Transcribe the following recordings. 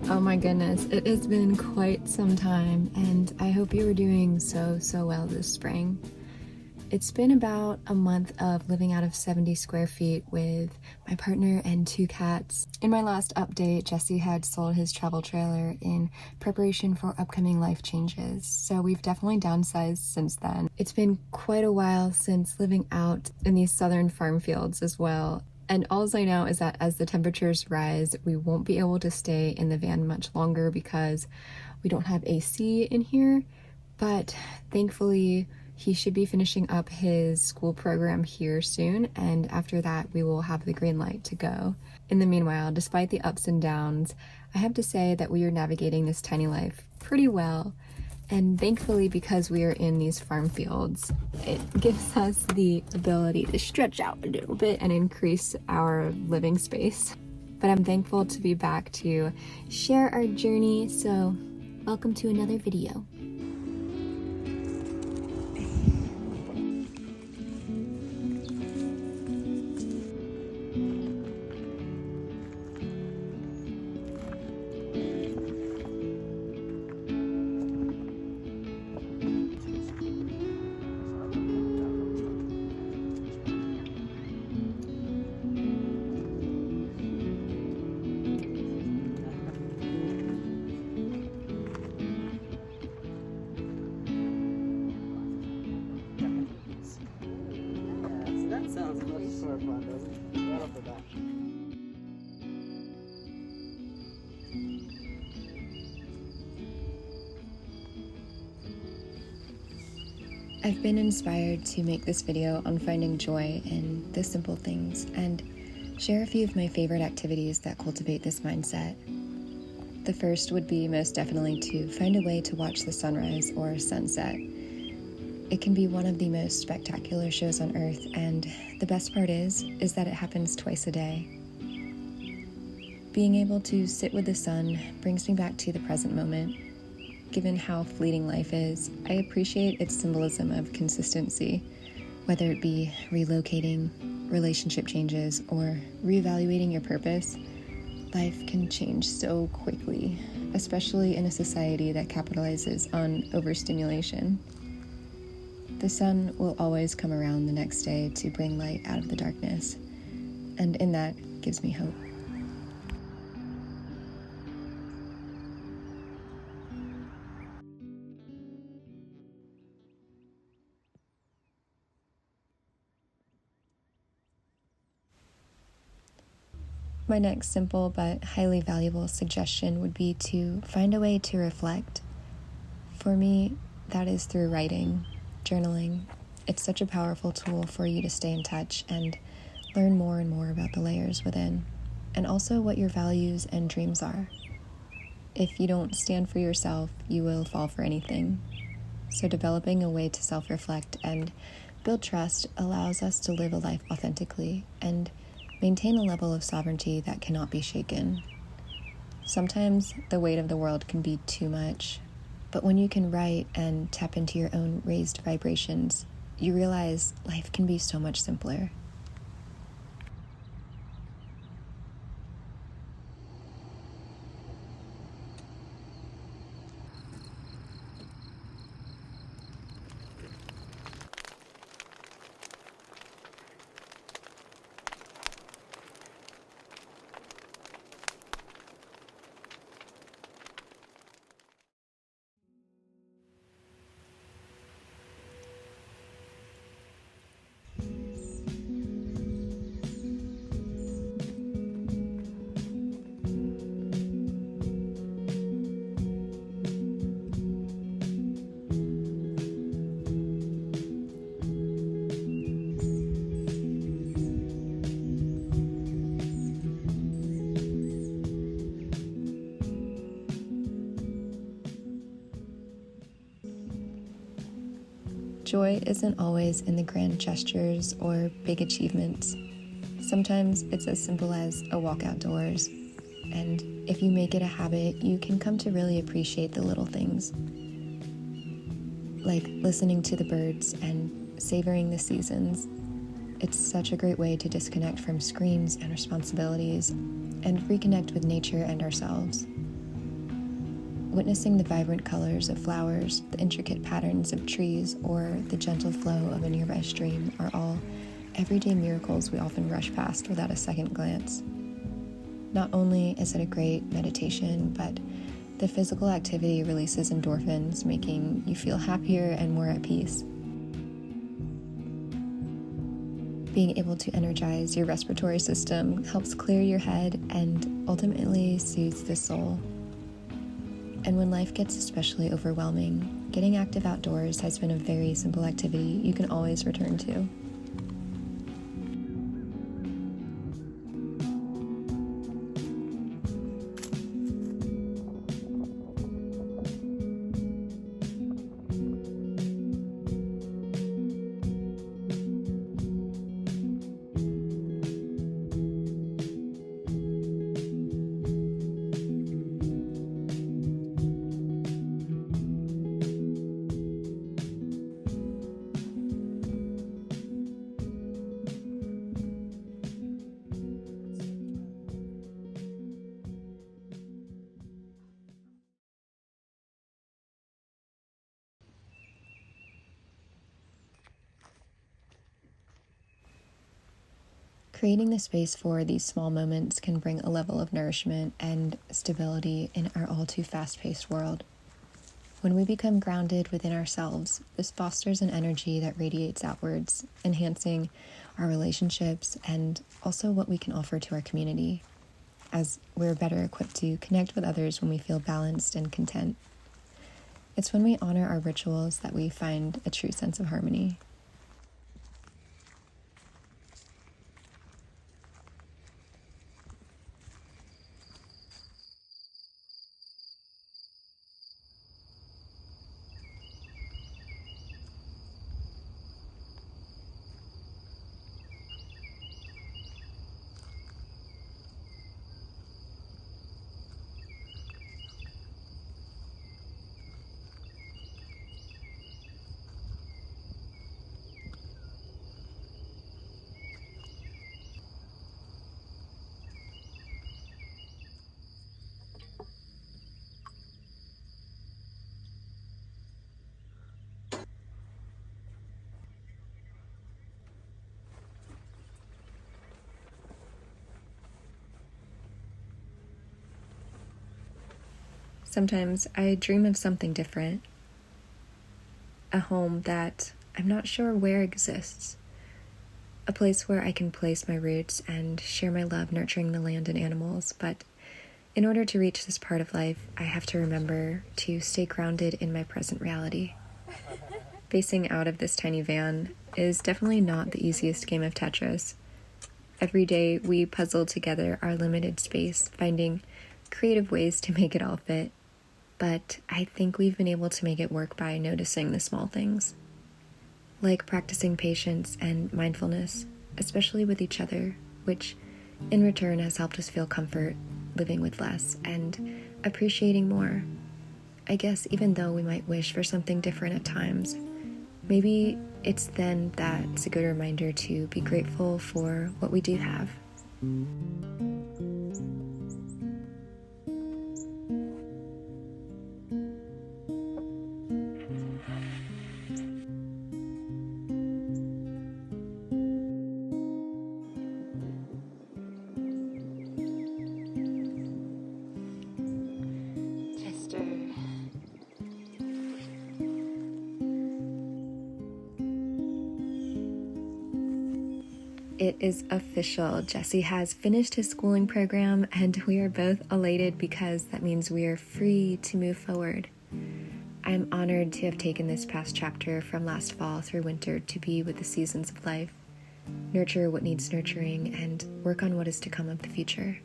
Oh my goodness, it has been quite some time, and I hope you are doing so well this spring. It's been about a month of living out of 70 square feet with my partner and 2 cats. In my last update, Jesse had sold his travel trailer in preparation for upcoming life changes, so we've definitely downsized since then. It's been quite a while since living out in these southern farm fields as well. And all I know is that as the temperatures rise, we won't be able to stay in the van much longer because we don't have AC in here. But thankfully, he should be finishing up his school program here soon, and after that, we will have the green light to go. In the meanwhile, despite the ups and downs, I have to say that we are navigating this tiny life pretty well. And thankfully, because we are in these farm fields, it gives us the ability to stretch out a little bit and increase our living space. But I'm thankful to be back to share our journey, so welcome to another video. Sounds much more fun, doesn't it? Right off the bat. I've been inspired to make this video on finding joy in the simple things and share a few of my favorite activities that cultivate this mindset. The first would be most definitely to find a way to watch the sunrise or sunset. It can be one of the most spectacular shows on earth, and the best part is that it happens twice a day. Being able to sit with the sun brings me back to the present moment. Given how fleeting life is, I appreciate its symbolism of consistency, whether it be relocating, relationship changes, or reevaluating your purpose. Life can change so quickly, especially in a society that capitalizes on overstimulation. The sun will always come around the next day to bring light out of the darkness, and in that gives me hope. My next simple but highly valuable suggestion would be to find a way to reflect. For me, that is through writing, journaling. It's such a powerful tool for you to stay in touch and learn more and more about the layers within, and also what your values and dreams are. If you don't stand for yourself, you will fall for anything. So developing a way to self-reflect and build trust allows us to live a life authentically and maintain a level of sovereignty that cannot be shaken. Sometimes the weight of the world can be too much, but when you can write and tap into your own raised vibrations, you realize life can be so much simpler. joy isn't always in the grand gestures or big achievements. Sometimes it's as simple as a walk outdoors, and if you make it a habit, you can come to really appreciate the little things, like listening to the birds and savoring the seasons. It's such a great way to disconnect from screens and responsibilities and reconnect with nature and ourselves. Witnessing the vibrant colors of flowers, the intricate patterns of trees, or the gentle flow of a nearby stream are all everyday miracles we often rush past without a second glance. Not only is it a great meditation, but the physical activity releases endorphins, making you feel happier and more at peace. Being able to energize your respiratory system helps clear your head and ultimately soothes the soul. And when life gets especially overwhelming, getting active outdoors has been a very simple activity you can always return to. Creating the space for these small moments can bring a level of nourishment and stability in our all too fast-paced world. When we become grounded within ourselves, this fosters an energy that radiates outwards, enhancing our relationships and also what we can offer to our community, as we're better equipped to connect with others when we feel balanced and content. It's when we honor our rituals that we find a true sense of harmony. Sometimes I dream of something different, a home that I'm not sure where exists, a place where I can place my roots and share my love nurturing the land and animals. But in order to reach this part of life, I have to remember to stay grounded in my present reality. Facing out of this tiny van is definitely not the easiest game of Tetris. Every day we puzzle together our limited space, finding creative ways to make it all fit. But I think we've been able to make it work by noticing the small things, like practicing patience and mindfulness, especially with each other, which in return has helped us feel comfort living with less and appreciating more. I guess even though we might wish for something different at times, maybe it's then that's a good reminder to be grateful for what we do have. It is official. Jesse has finished his schooling program, and we are both elated because that means we are free to move forward. I'm honored to have taken this past chapter from last fall through winter to be with the seasons of life, nurture what needs nurturing, and work on what is to come of the future.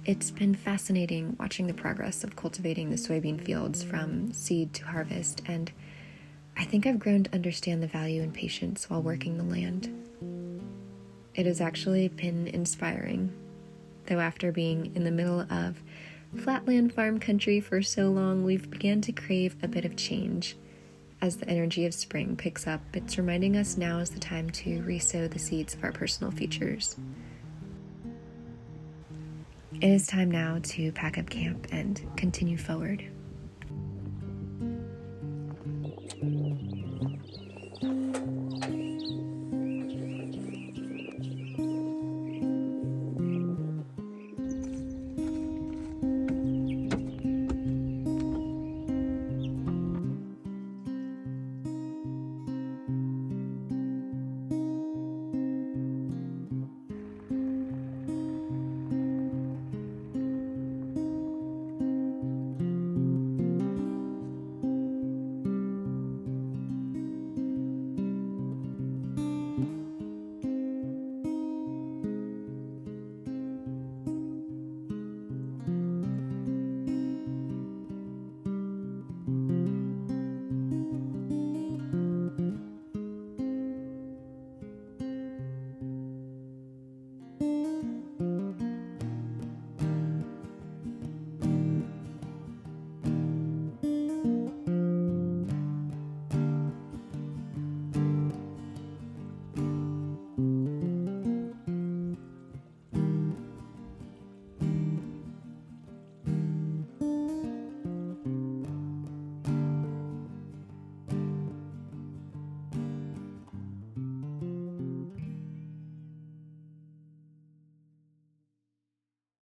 It's been fascinating watching the progress of cultivating the soybean fields from seed to harvest, and I think I've grown to understand the value in patience while working the land. It has actually been inspiring, though after being in the middle of flatland farm country for so long, we've began to crave a bit of change. As the energy of spring picks up, it's reminding us now is the time to resow the seeds of our personal futures. It is time now to pack up camp and continue forward.